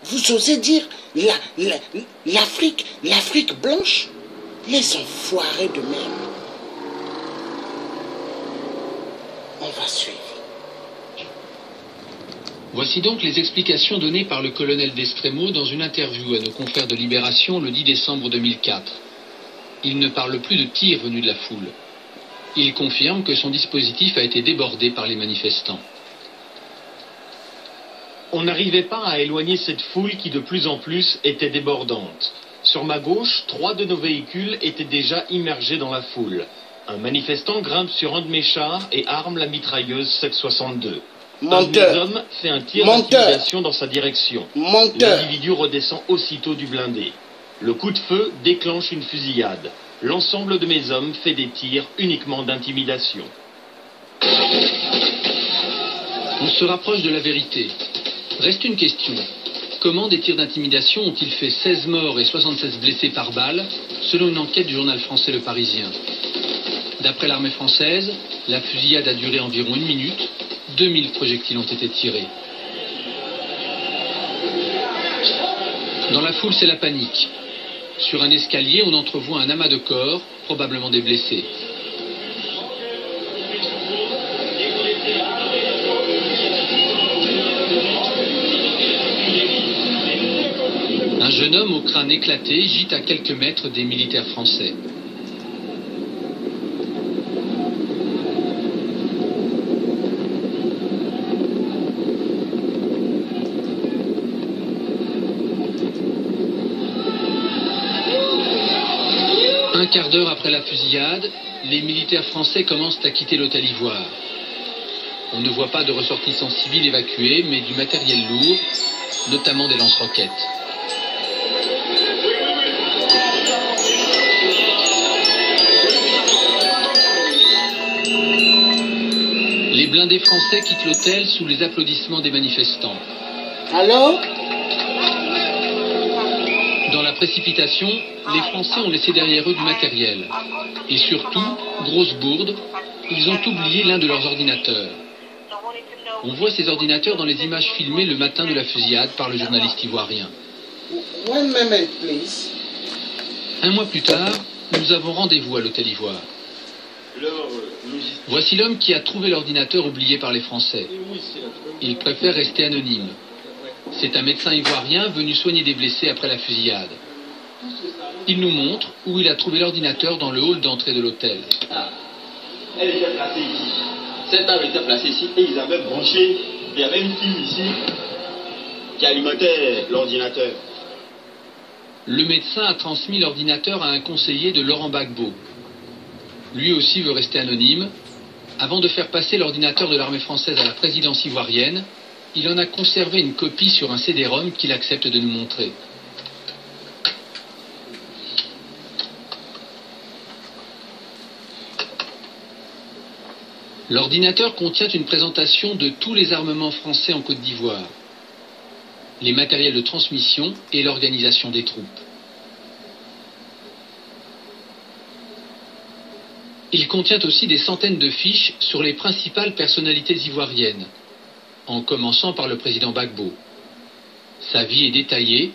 Vous osez dire l'Afrique blanche? Les enfoirés de merde. On va suivre. Voici donc les explications données par le colonel Destremo dans une interview à nos confrères de Libération le 10 décembre 2004. Il ne parle plus de tirs venus de la foule. Il confirme que son dispositif a été débordé par les manifestants. On n'arrivait pas à éloigner cette foule qui de plus en plus était débordante. Sur ma gauche, 3 de nos véhicules étaient déjà immergés dans la foule. Un manifestant grimpe sur un de mes chars et arme la mitrailleuse 762. Un de mes hommes fait un tir d'intimidation dans sa direction. L'individu redescend aussitôt du blindé. Le coup de feu déclenche une fusillade. L'ensemble de mes hommes fait des tirs uniquement d'intimidation. On se rapproche de la vérité. Reste une question. Comment des tirs d'intimidation ont-ils fait 16 morts et 76 blessés par balle, selon une enquête du journal français Le Parisien? D'après l'armée française, la fusillade a duré environ 1 minute. 2000 projectiles ont été tirés. Dans la foule, c'est la panique. Sur un escalier, on entrevoit un amas de corps, probablement des blessés. Un jeune homme au crâne éclaté gît à quelques mètres des militaires français. Un quart d'heure après la fusillade, les militaires français commencent à quitter l'hôtel Ivoire. On ne voit pas de ressortissants civils évacués, mais du matériel lourd, notamment des lance-roquettes. Les blindés français quittent l'hôtel sous les applaudissements des manifestants. Alors? Dans la précipitation, les Français ont laissé derrière eux du matériel. Et surtout, grosse bourde, ils ont oublié l'un de leurs ordinateurs. On voit ces ordinateurs dans les images filmées le matin de la fusillade par le journaliste ivoirien. One moment, please. 1 mois plus tard, nous avons rendez-vous à l'hôtel Ivoire. Voici l'homme qui a trouvé l'ordinateur oublié par les Français. Il préfère rester anonyme. C'est un médecin ivoirien venu soigner des blessés après la fusillade. Il nous montre où il a trouvé l'ordinateur dans le hall d'entrée de l'hôtel. Elle était placée ici. Cette arme était placée ici et ils avaient branché. Il y avait une fille ici qui alimentait l'ordinateur. Le médecin a transmis l'ordinateur à un conseiller de Laurent Gbagbo. Lui aussi veut rester anonyme. Avant de faire passer l'ordinateur de l'armée française à la présidence ivoirienne, il en a conservé une copie sur un CD-ROM qu'il accepte de nous montrer. L'ordinateur contient une présentation de tous les armements français en Côte d'Ivoire, les matériels de transmission et l'organisation des troupes. Il contient aussi des centaines de fiches sur les principales personnalités ivoiriennes, en commençant par le président Gbagbo. Sa vie est détaillée,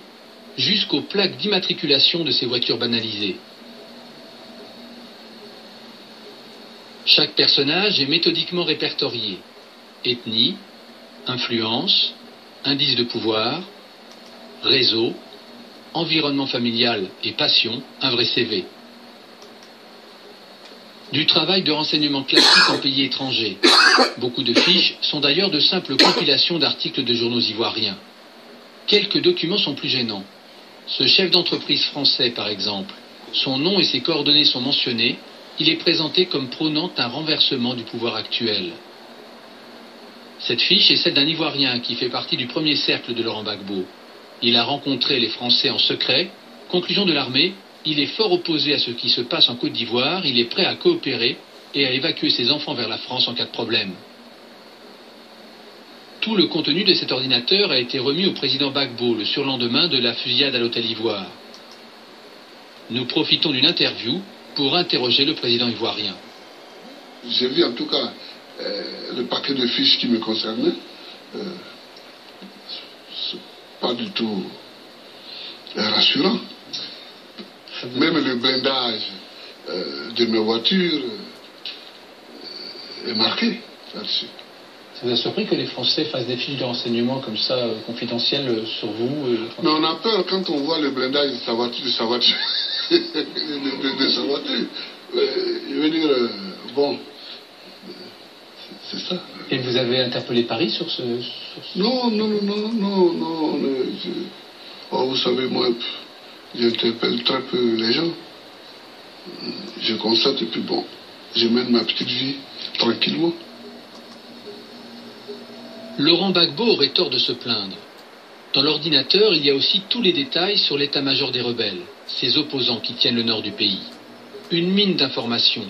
jusqu'aux plaques d'immatriculation de ses voitures banalisées. Chaque personnage est méthodiquement répertorié. Ethnie, influence, indice de pouvoir, réseau, environnement familial et passion, un vrai CV. Du travail de renseignement classique en pays étrangers. Beaucoup de fiches sont d'ailleurs de simples compilations d'articles de journaux ivoiriens. Quelques documents sont plus gênants. Ce chef d'entreprise français, par exemple, son nom et ses coordonnées sont mentionnés. Il est présenté comme prônant un renversement du pouvoir actuel. Cette fiche est celle d'un Ivoirien qui fait partie du premier cercle de Laurent Gbagbo. Il a rencontré les Français en secret. Conclusion de l'armée, il est fort opposé à ce qui se passe en Côte d'Ivoire. Il est prêt à coopérer et à évacuer ses enfants vers la France en cas de problème. Tout le contenu de cet ordinateur a été remis au président Gbagbo le surlendemain de la fusillade à l'hôtel Ivoire. Nous profitons d'une interview pour interroger le président ivoirien. J'ai vu en tout cas le paquet de fiches qui me concernait. pas du tout rassurant. Même le blindage de mes voitures est marqué là-dessus. Ça vous a surpris que les Français fassent des fiches de renseignements comme ça, confidentielles sur vous Mais on a peur quand on voit le blindage de sa voiture, de sa voiture. Je veux dire, bon, c'est ça. Et vous avez interpellé Paris sur ce... Non. Oh, vous savez, moi, j'interpelle très peu les gens. Je constate et puis bon, je mène ma petite vie tranquillement. Laurent Gbagbo aurait tort de se plaindre. Dans l'ordinateur, il y a aussi tous les détails sur l'état-major des rebelles, ces opposants qui tiennent le nord du pays. Une mine d'informations.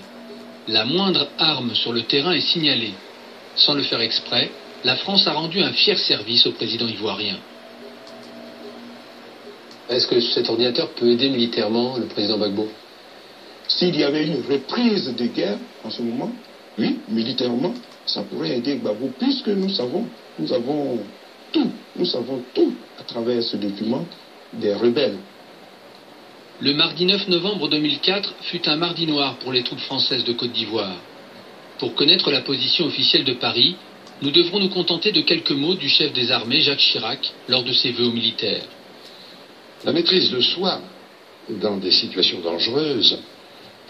La moindre arme sur le terrain est signalée. Sans le faire exprès, la France a rendu un fier service au président ivoirien. Est-ce que cet ordinateur peut aider militairement le président Gbagbo? S'il y avait une reprise de guerre en ce moment, oui, militairement, ça pourrait aider Gbagbo, puisque nous savons tout à travers ce document des rebelles. Le mardi 9 novembre 2004 fut un mardi noir pour les troupes françaises de Côte d'Ivoire. Pour connaître la position officielle de Paris, nous devrons nous contenter de quelques mots du chef des armées, Jacques Chirac, lors de ses vœux aux militaires. La maîtrise de soi, dans des situations dangereuses,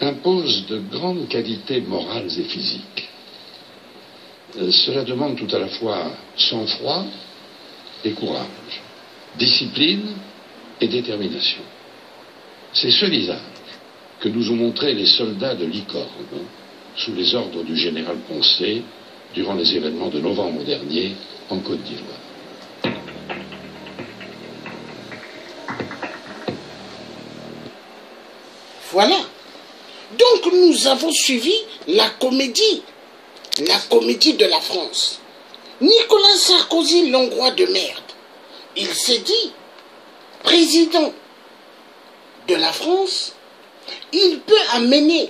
impose de grandes qualités morales et physiques. Cela demande tout à la fois sang-froid et courage, discipline et détermination. C'est ce visage que nous ont montré les soldats de Licorne, sous les ordres du général Poncet, durant les événements de novembre dernier en Côte d'Ivoire. Voilà. Donc nous avons suivi la comédie de la France. Nicolas Sarkozy, l'Hongrois de merde, il s'est dit, président de la France, il peut amener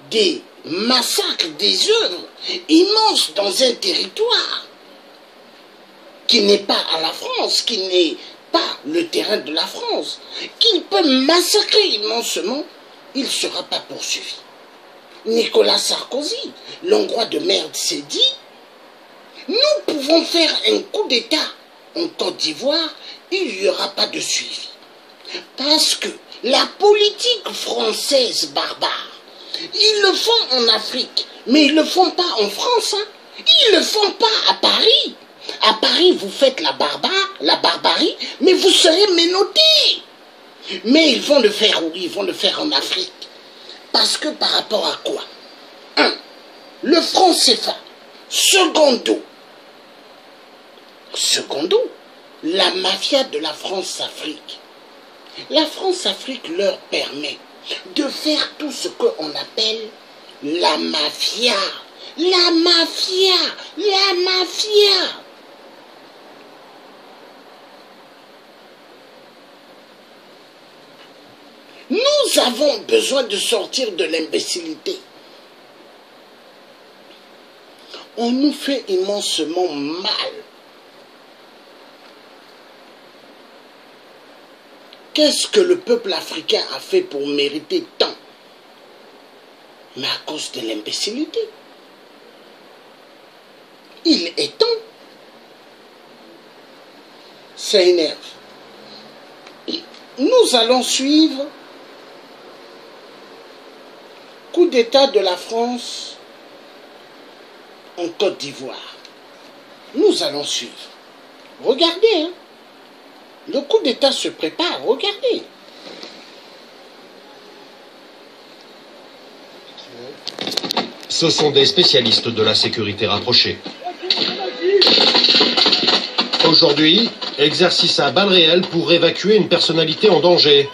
des massacres, des œuvres immenses dans un territoire qui n'est pas à la France, qui n'est pas le terrain de la France, qu'il peut massacrer immensement, il ne sera pas poursuivi. Nicolas Sarkozy, l'Hongrois de merde, s'est dit, nous pouvons faire un coup d'État en Côte d'Ivoire, il n'y aura pas de suivi. Parce que la politique française barbare, ils le font en Afrique, mais ils ne le font pas en France. Hein. Ils ne le font pas à Paris. À Paris, vous faites la barbarie, mais vous serez menottés. Mais ils vont le faire où? Ils vont le faire en Afrique. Parce que par rapport à quoi? 1. Le franc CFA. Secondo, la mafia de la France-Afrique. La France-Afrique leur permet de faire tout ce qu'on appelle la mafia. La mafia. La mafia. Nous avons besoin de sortir de l'imbécilité. On nous fait immensement mal. Qu'est-ce que le peuple africain a fait pour mériter tant? Mais à cause de l'imbécilité. Il est temps. Ça énerve. Nous allons suivre coup d'État de la France en Côte d'Ivoire. Nous allons suivre. Regardez, hein. Le coup d'État se prépare, regardez. Ce sont des spécialistes de la sécurité rapprochée. Aujourd'hui, exercice à balles réelles pour évacuer une personnalité en danger.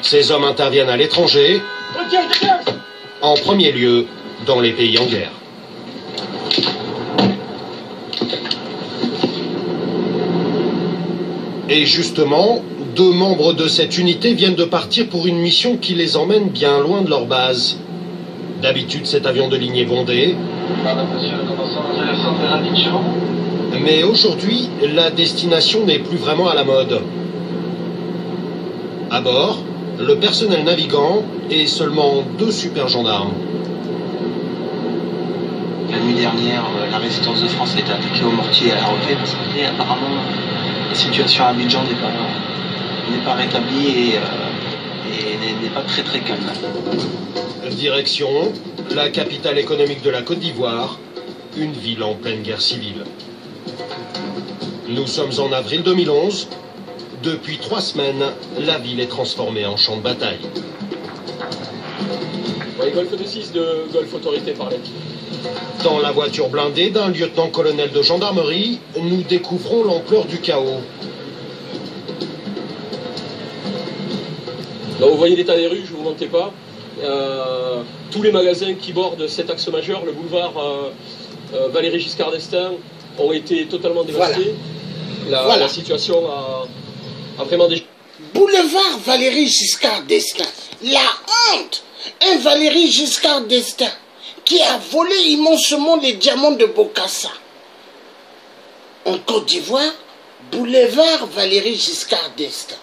Ces hommes interviennent à l'étranger, en premier lieu dans les pays en guerre. Et justement, 2 membres de cette unité viennent de partir pour une mission qui les emmène bien loin de leur base. D'habitude, cet avion de ligne est bondé. Mais aujourd'hui, la destination n'est plus vraiment à la mode. À bord, le personnel navigant et seulement 2 super gendarmes. La nuit dernière, la résistance de France a été attaquée au mortier et à la roquette. Et apparemment, la situation à Abidjan n'est pas rétablie et n'est pas très très calme. Direction, la capitale économique de la Côte d'Ivoire, une ville en pleine guerre civile. Nous sommes en avril 2011. Depuis 3 semaines, la ville est transformée en champ de bataille. Oui, Golfe de 6 de Golfe Autorité parlait. Dans la voiture blindée d'un lieutenant-colonel de gendarmerie, nous découvrons l'ampleur du chaos. Donc vous voyez l'état des rues, je ne vous mentais pas. Tous les magasins qui bordent cet axe majeur, le boulevard Valéry Giscard d'Estaing, ont été totalement dévastés. Voilà. La situation a vraiment des... Boulevard Valéry Giscard d'Estaing, la honte. Un Valéry Giscard d'Estaing qui a volé immensement les diamants de Bokassa. En Côte d'Ivoire, boulevard Valéry Giscard d'Estaing.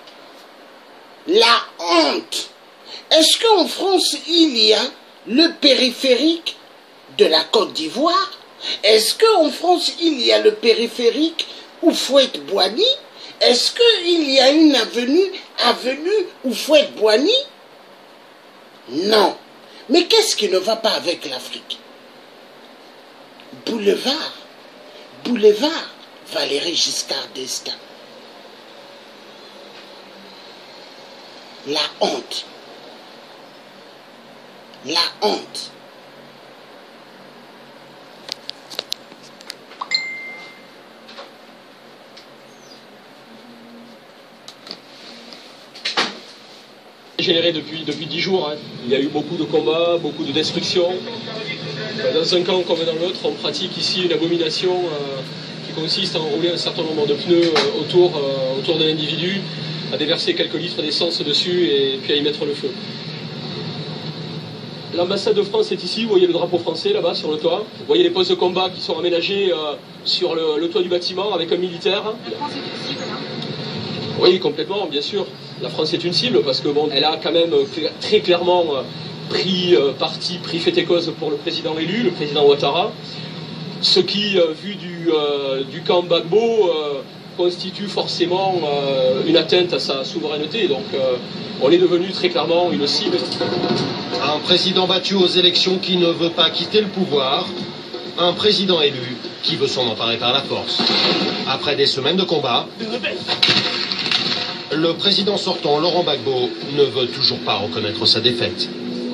La honte. Est-ce qu'en France, il y a le périphérique de la Côte d'Ivoire? Est-ce qu'en France, il y a le périphérique Houphouët-Boigny? Est-ce qu'il y a une avenue Houphouët-Boigny? Non. Mais qu'est-ce qui ne va pas avec l'Afrique? Boulevard Valéry Giscard d'Estaing. La honte. La honte. Généré depuis 10 jours, hein. Il y a eu beaucoup de combats, beaucoup de destruction. Dans un camp comme dans l'autre, on pratique ici une abomination qui consiste à enrouler un certain nombre de pneus autour de l'individu, à déverser quelques litres d'essence dessus et puis à y mettre le feu. L'ambassade de France est ici, vous voyez le drapeau français là-bas sur le toit. Vous voyez les postes de combat qui sont aménagés sur le toit du bâtiment avec un militaire. La France est une cible, là ? Oui, complètement, bien sûr. La France est une cible parce que bon, elle a quand même très clairement pris fait et cause pour le président élu, le président Ouattara. Ce qui, vu du camp Gbagbo, constitue forcément une atteinte à sa souveraineté. Donc on est devenu très clairement une cible. Un président battu aux élections qui ne veut pas quitter le pouvoir. Un président élu qui veut s'en emparer par la force. Après des semaines de combat, le président sortant, Laurent Gbagbo, ne veut toujours pas reconnaître sa défaite.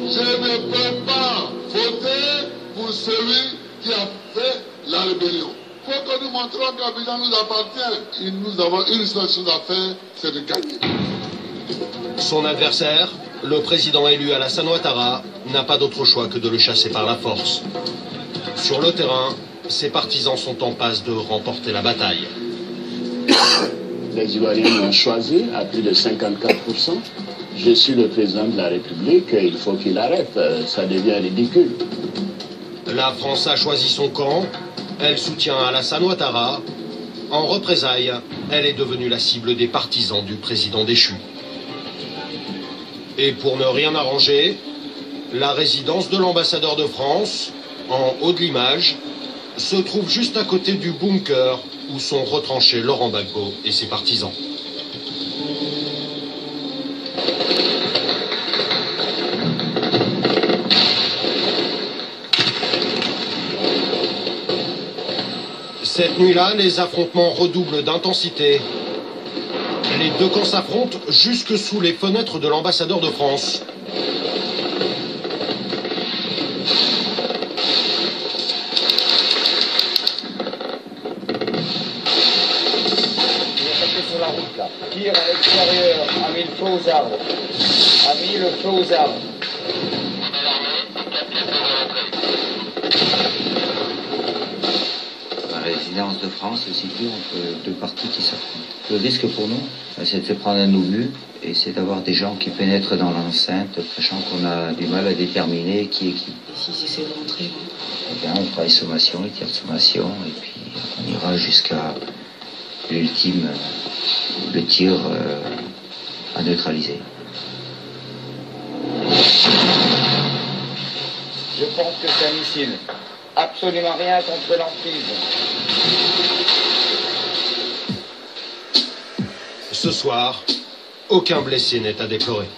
Je ne peux pas voter pour celui qui a fait la rébellion. Il faut que nous montrons qu'Abidjan nous appartient. Nous avons une seule chose à faire, c'est de gagner. Son adversaire, le président élu Alassane Ouattara, n'a pas d'autre choix que de le chasser par la force. Sur le terrain, ses partisans sont en passe de remporter la bataille. Les Ivoiriens m'ont choisi à plus de 54%. Je suis le président de la République, il faut qu'il arrête, ça devient ridicule. La France a choisi son camp, elle soutient Alassane Ouattara. En représailles, elle est devenue la cible des partisans du président déchu. Et pour ne rien arranger, la résidence de l'ambassadeur de France, en haut de l'image, se trouve juste à côté du bunker où sont retranchés Laurent Gbagbo et ses partisans. Cette nuit-là, les affrontements redoublent d'intensité. Les deux camps s'affrontent jusque sous les fenêtres de l'ambassadeur de France. Sur la route là. Tire à l'extérieur, a mis le feu aux arbres. A mis le feu aux arbres. La présidence de France se situe entre deux partis qui s'affrontent. Le risque pour nous, c'est de se prendre un obus et c'est d'avoir des gens qui pénètrent dans l'enceinte, sachant qu'on a du mal à déterminer qui est qui. Et s'ils essaient de rentrer, Eh bien, on fera une sommation, une tire de sommation, et puis on ira jusqu'à l'ultime, le tir à neutraliser. Je pense que c'est un missile. Absolument rien contre l'emprise. Ce soir, aucun blessé n'est à déplorer.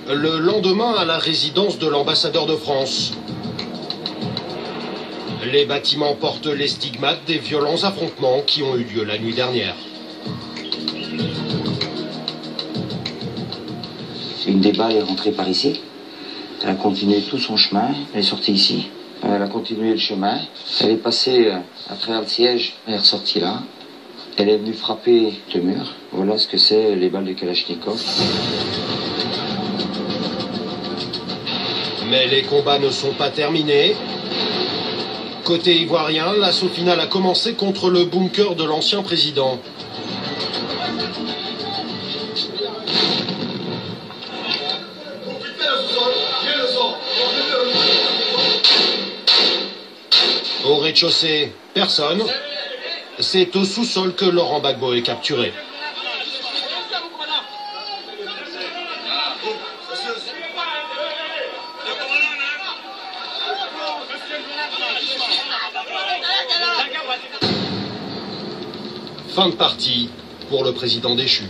Le lendemain, à la résidence de l'ambassadeur de France, les bâtiments portent les stigmates des violents affrontements qui ont eu lieu la nuit dernière. Une des balles est rentrée par ici. Elle a continué tout son chemin. Elle est sortie ici. Elle a continué le chemin. Elle est passée à travers le siège. Elle est ressortie là. Elle est venue frapper le mur. Voilà ce que c'est les balles de Kalachnikov. Mais les combats ne sont pas terminés. Côté ivoirien, l'assaut final a commencé contre le bunker de l'ancien président. Au rez-de-chaussée, personne. C'est au sous-sol que Laurent Gbagbo est capturé. Fin de partie pour le président déchu.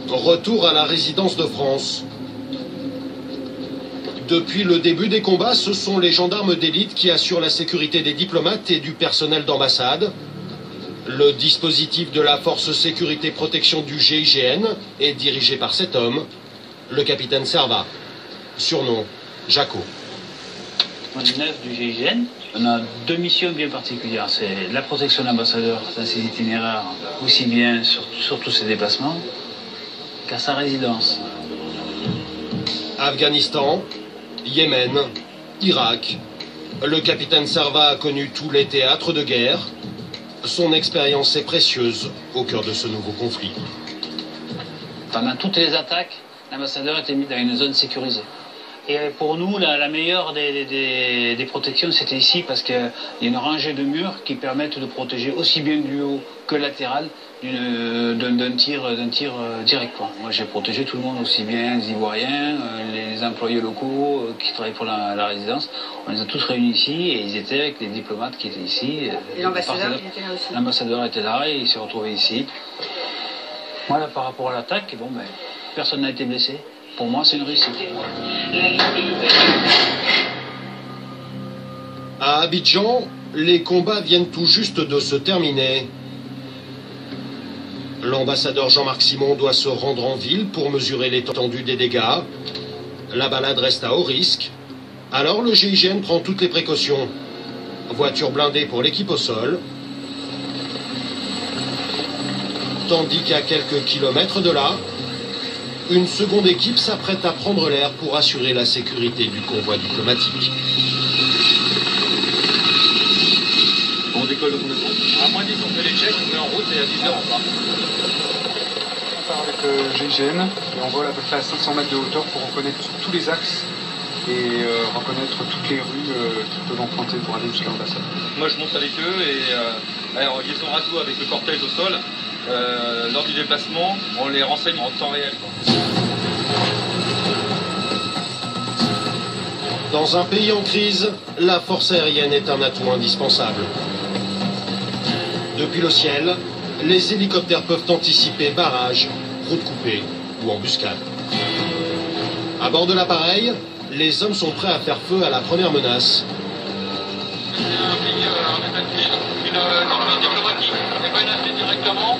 Retour à la résidence de France. Depuis le début des combats, ce sont les gendarmes d'élite qui assurent la sécurité des diplomates et du personnel d'ambassade. Le dispositif de la force sécurité protection du GIGN est dirigé par cet homme, le capitaine Serva, surnom Jaco. On est 9 du GIGN. On a deux missions bien particulières. C'est la protection de l'ambassadeur dans ses itinéraires, aussi bien sur tous ses déplacements, qu'à sa résidence. Afghanistan, Yémen, Irak. Le capitaine Serva a connu tous les théâtres de guerre. Son expérience est précieuse au cœur de ce nouveau conflit. Pendant toutes les attaques, l'ambassadeur était mis dans une zone sécurisée. Et pour nous, la meilleure des protections, c'était ici, parce qu'il y a une rangée de murs qui permettent de protéger aussi bien du haut que latéral d'un tir direct. Moi, j'ai protégé tout le monde, aussi bien les Ivoiriens, les employés locaux qui travaillent pour la résidence. On les a tous réunis ici, et ils étaient avec les diplomates qui étaient ici. Et l'ambassadeur était là aussi. L'ambassadeur était là, et il s'est retrouvé ici. Voilà, par rapport à l'attaque, bon, ben, personne n'a été blessé. Pour moi, c'est une réussite. À Abidjan, les combats viennent tout juste de se terminer. L'ambassadeur Jean-Marc Simon doit se rendre en ville pour mesurer l'étendue des dégâts. La balade reste à haut risque. Alors le GIGN prend toutes les précautions. Voiture blindée pour l'équipe au sol. Tandis qu'à quelques kilomètres de là, une seconde équipe s'apprête à prendre l'air pour assurer la sécurité du convoi diplomatique. On décolle de combien de temps? À moins 10, on fait les checks, on est en route et à 10h on part. On part avec le GIGN et on vole à peu près à 500 mètres de hauteur pour reconnaître tous les axes et reconnaître toutes les rues qu'ils peuvent emprunter pour aller jusqu'à l'ambassade. Moi je monte avec eux et alors, liaison radio avec le cortège au sol. Lors du déplacement, on les renseigne en temps réel. Dans un pays en crise, la force aérienne est un atout indispensable. Depuis le ciel, les hélicoptères peuvent anticiper barrages, routes coupées ou embuscades. À bord de l'appareil, les hommes sont prêts à faire feu à la première menace. C'est un pays en état de crise, une crise diplomatique est menacée directement.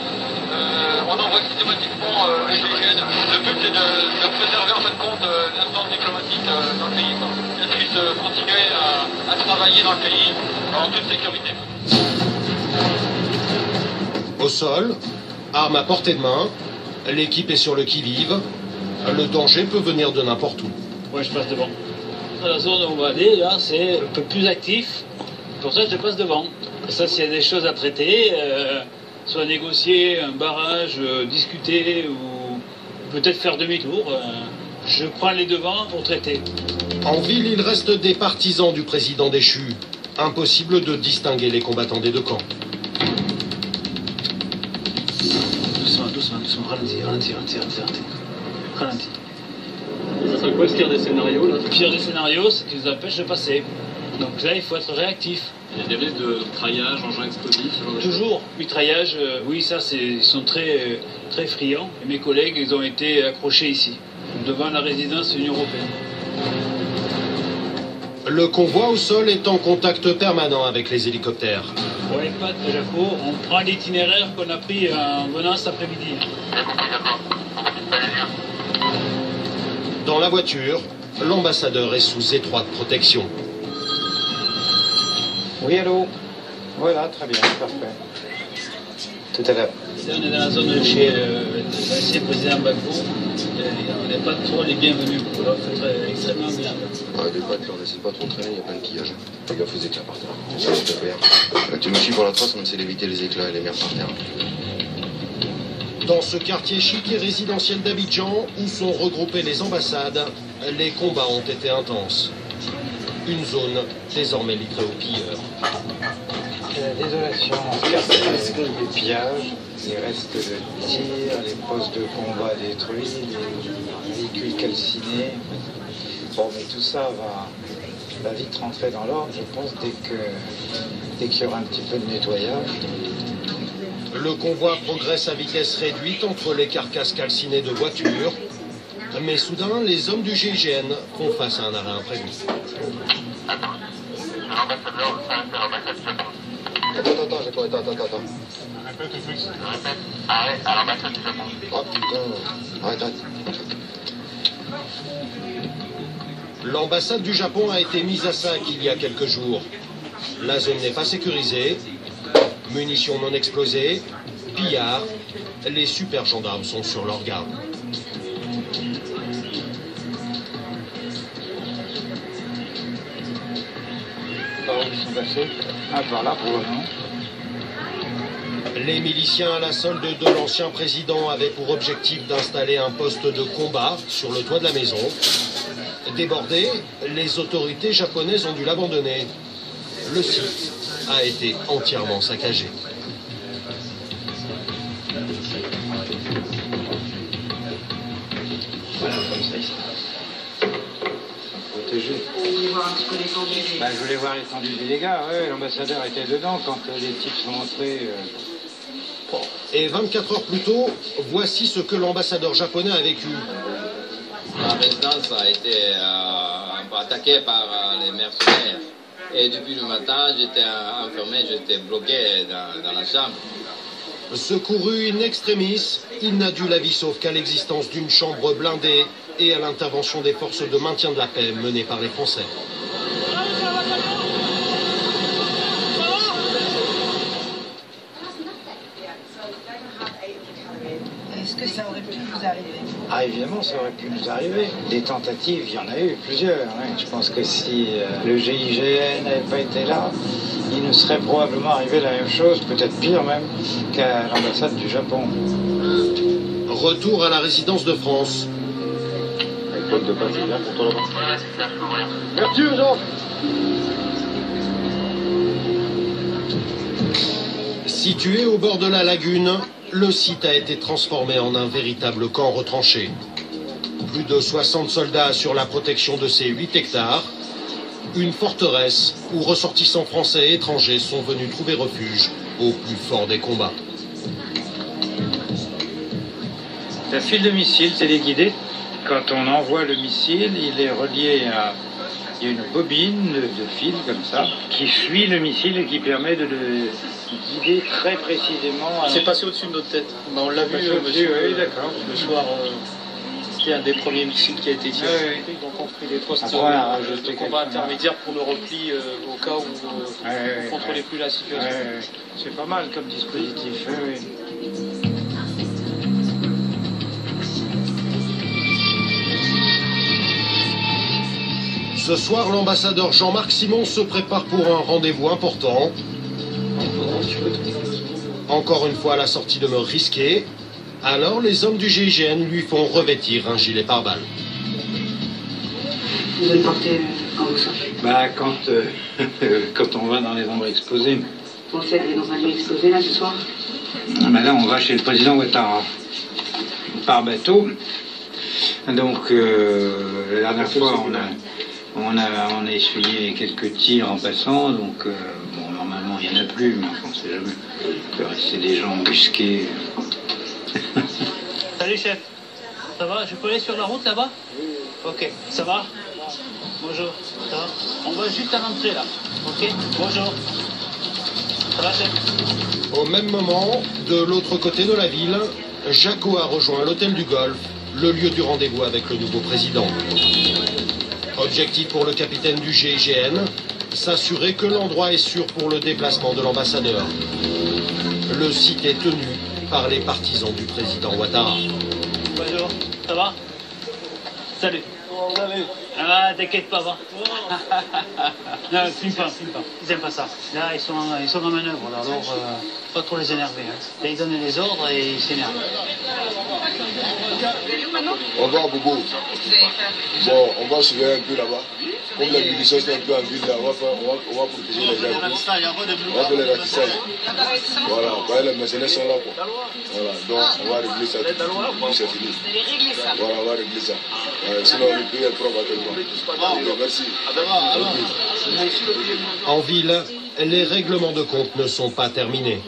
On envoie systématiquement le GIGN. Le but est de préserver en fin de compte l'instance diplomatique dans le pays. Qu'elle puisse continuer à travailler dans le pays en toute sécurité. Au sol, armes à portée de main, l'équipe est sur le qui-vive. Le danger peut venir de n'importe où. Moi, je passe devant. La zone où on va aller, là, c'est un peu plus actif. Pour ça, je passe devant. Ça, s'il y a des choses à traiter, soit négocier un barrage, discuter ou peut-être faire demi-tour, je prends les devants pour traiter. En ville, il reste des partisans du président déchu. Impossible de distinguer les combattants des deux camps. Doucement, doucement, doucement, ralentis. Ça serait quoi le pire des scénarios là? Le pire des scénarios, c'est qu'ils nous empêchent de passer. Donc là, il faut être réactif. Il y a des risques de mitraillage, engins explosifs, ce genre de choses. Toujours, mitraillage, oui, ça, ils sont très friands. Et mes collègues, ils ont été accrochés ici, devant la résidence de l'Union européenne. Le convoi au sol est en contact permanent avec les hélicoptères. Pour les pattes de Jaco, on prend l'itinéraire qu'on a pris en venant cet après-midi. Dans la voiture, l'ambassadeur est sous étroite protection. Oui, allô? Voilà, très bien, parfait. Tout à l'heure. On est dans la zone chez l'ancien président Gbagbo. On n'est pas trop les bienvenus. Il faut être extrêmement bien. Ouais, des pattes, on n'essaie pas trop de traîner, il y a plein de quillage. Fais gaffe aux éclats par terre. C'est ça, je te faire. Là, tu me suis pour la trace, on essaie d'éviter les éclats et les merdes par terre. Dans ce quartier chic et résidentiel d'Abidjan, où sont regroupées les ambassades, les combats ont été intenses. Une zone désormais livrée aux pilleurs. Désolation, les pillages, les restes de tir, les postes de combat détruits, les véhicules calcinés. Bon, mais tout ça va vite rentrer dans l'ordre, je pense, dès qu'il y aura un petit peu de nettoyage. Le convoi progresse à vitesse réduite entre les carcasses calcinées de voitures. Mais soudain, les hommes du GIGN font face à un arrêt imprévu. Attends, Répète, Félix. Répète, arrêt à l'ambassade du Japon. Oh putain, arrête. L'ambassade du Japon a été mise à sac il y a quelques jours. La zone n'est pas sécurisée, munitions non explosées, pillards, les super gendarmes sont sur leur garde. Par où ils sont passés? Par là, probablement. Les miliciens à la solde de l'ancien président avaient pour objectif d'installer un poste de combat sur le toit de la maison. Débordés, les autorités japonaises ont dû l'abandonner. Le site a été entièrement saccagé. Voilà, comme ça, ici. Protégé. Vous voulez voir un petit peu l'étendue des... Je voulais voir l'étendue des dégâts. Ouais, l'ambassadeur était dedans quand les types sont entrés. Et 24 heures plus tôt, voici ce que l'ambassadeur japonais a vécu. La résidence a été un peu attaquée par les mercenaires. Et depuis le matin, j'étais enfermé, j'étais bloqué dans la chambre. Secouru in extremis, il n'a dû la vie sauf qu'à l'existence d'une chambre blindée et à l'intervention des forces de maintien de la paix menées par les Français. Est-ce que ça aurait pu vous arriver? Ah, évidemment, ça aurait pu nous arriver. Des tentatives, il y en a eu plusieurs. Hein. Je pense que si le GIGN n'avait pas été là, il nous serait probablement arrivé la même chose, peut-être pire même, qu'à l'ambassade du Japon. Retour à la résidence de France. Avec Paul de Paris, là, pour toi là-bas. Merci, Jean. Situé au bord de la lagune, le site a été transformé en un véritable camp retranché. Plus de 60 soldats assurent la protection de ces 8 hectares. Une forteresse où ressortissants français et étrangers sont venus trouver refuge au plus fort des combats. C'est un fil de missile téléguidé. Quand on envoie le missile, il est relié à... Il y a une bobine de fil comme ça qui suit le missile et qui permet de le guider très précisément. C'est passé au-dessus de notre tête. On l'a vu, monsieur, oui, d'accord. Le soir, c'était un des premiers missiles qui a été tiré. Oui. Ils ont construit des postes de combat intermédiaires pour le repli au cas où on ne contrôlait plus la situation. C'est pas mal comme dispositif. Oui. Ce soir, l'ambassadeur Jean-Marc Simon se prépare pour un rendez-vous important. Encore une fois, la sortie demeure risquée. Alors, les hommes du GIGN lui font revêtir un gilet pare-balles. Vous allez porter quand vous sortez? Bah, quand on va dans les endroits exposés. Vous pensez aller dans un lieu exposé là ce soir? Ah bah là, on va chez le président Ouattara. Par bateau. Donc, la dernière fois, on a essuyé quelques tirs en passant. Donc, bon, normalement, il n'y en a plus, mais enfin, on ne sait jamais. Il peut rester des gens embusqués. Salut chef, ça va? Je peux aller sur la route là-bas? Ok, ça va? Bonjour, ça va? On va juste à l'entrée là, ok? Bonjour, ça va chef? Au même moment, de l'autre côté de la ville, Jaco a rejoint l'hôtel du Golfe, le lieu du rendez-vous avec le nouveau président. Objectif pour le capitaine du GIGN, s'assurer que l'endroit est sûr pour le déplacement de l'ambassadeur. Le site est tenu par les partisans du président Ouattara. Bonjour, ça va? Salut. Ah, t'inquiète pas, va. Non, filme pas. Ils aiment pas ça. Là, ils sont en manœuvre, là, alors pas trop les énerver. Hein. Là, ils donnent les ordres et ils s'énervent. Au revoir, Bobo. Bon, on va surveiller un peu là-bas. Comme la munition est un peu en ville, là, on va protéger les gens. On va faire les ratissages. Voilà, les mercenaires sont là, quoi. Voilà, donc on va régler ça tout de suite. C'est fini. Voilà, on va régler ça. Sinon, le pays est propre à tellement. Merci. En ville, les règlements de compte ne sont pas terminés.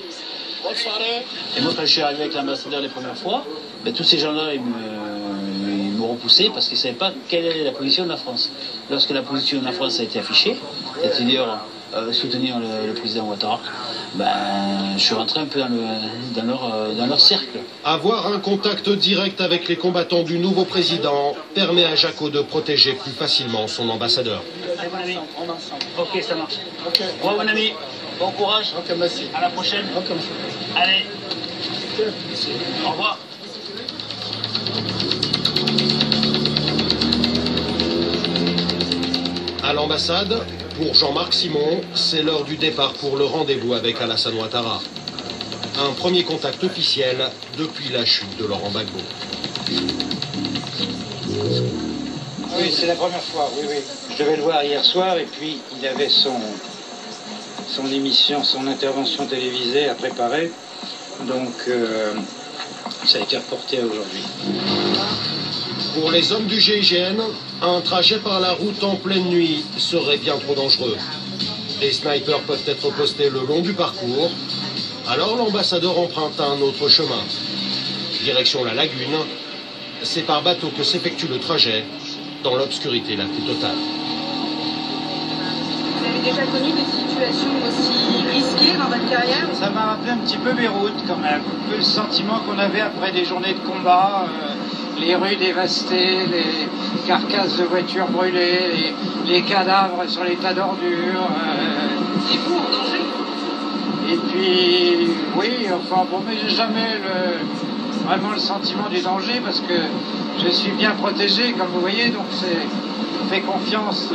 Et moi, quand je suis arrivé avec l'ambassadeur les premières fois, ben, tous ces gens-là, ils m'ont repoussé parce qu'ils ne savaient pas quelle est la position de la France. Lorsque la position de la France a été affichée, c'est-à-dire soutenir le président Ouattara, ben, je suis rentré un peu dans leur cercle. Avoir un contact direct avec les combattants du nouveau président permet à Jaco de protéger plus facilement son ambassadeur. Allez, mon ami, on est ensemble. Ok, ça marche. Ok. Ouais, mon ami, bon courage. Ok, merci. À la prochaine. Ok, monsieur. Allez. Au revoir. À l'ambassade, pour Jean-Marc Simon, c'est l'heure du départ pour le rendez-vous avec Alassane Ouattara. Un premier contact officiel depuis la chute de Laurent Gbagbo. Oui, c'est la première fois, oui. Je devais le voir hier soir et puis il avait son émission, son intervention télévisée à préparer. Donc, ça a été reporté aujourd'hui. Pour les hommes du GIGN, un trajet par la route en pleine nuit serait bien trop dangereux. Des snipers peuvent être postés le long du parcours, alors l'ambassadeur emprunte un autre chemin. Direction la lagune, c'est par bateau que s'effectue le trajet, dans l'obscurité la plus totale. Vous avez déjà connu des situations aussi risquées dans votre carrière? Ça m'a rappelé un petit peu Beyrouth quand même, un peu le sentiment qu'on avait après des journées de combat. Les rues dévastées, les carcasses de voitures brûlées, les cadavres sur les tas d'ordures. Et vous, en danger? Et puis, oui, enfin bon, mais j'ai jamais vraiment le sentiment du danger parce que je suis bien protégé, comme vous voyez, donc on fait confiance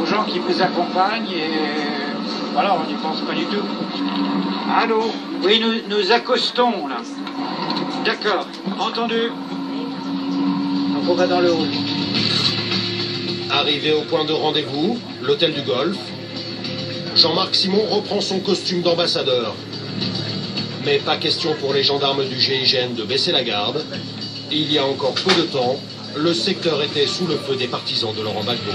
aux gens qui vous accompagnent et voilà, on n'y pense pas du tout. Allô? Oui, nous accostons là. D'accord, entendu. Donc on va dans le hall. Arrivé au point de rendez-vous, l'hôtel du Golfe, Jean-Marc Simon reprend son costume d'ambassadeur. Mais pas question pour les gendarmes du GIGN de baisser la garde. Il y a encore peu de temps, le secteur était sous le feu des partisans de Laurent Gbagbo.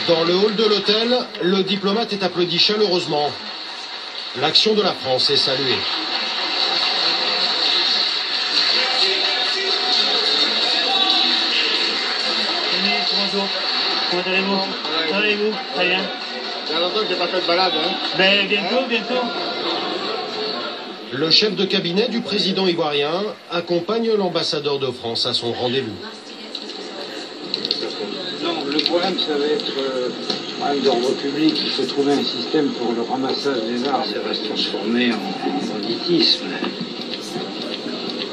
Dans le hall de l'hôtel, le diplomate est applaudi chaleureusement. L'action de la France est saluée. Bonjour. Comment allez-vous? Comment allez-vous? Très bien. Il y a longtemps que je n'ai pas fait de balade, hein? Ben, bientôt. Le chef de cabinet du président ivoirien accompagne l'ambassadeur de France à son rendez-vous. Non, le problème, ça va être d'ordre public. Il faut trouver un système pour le ramassage des armes. Ça va se transformer en banditisme.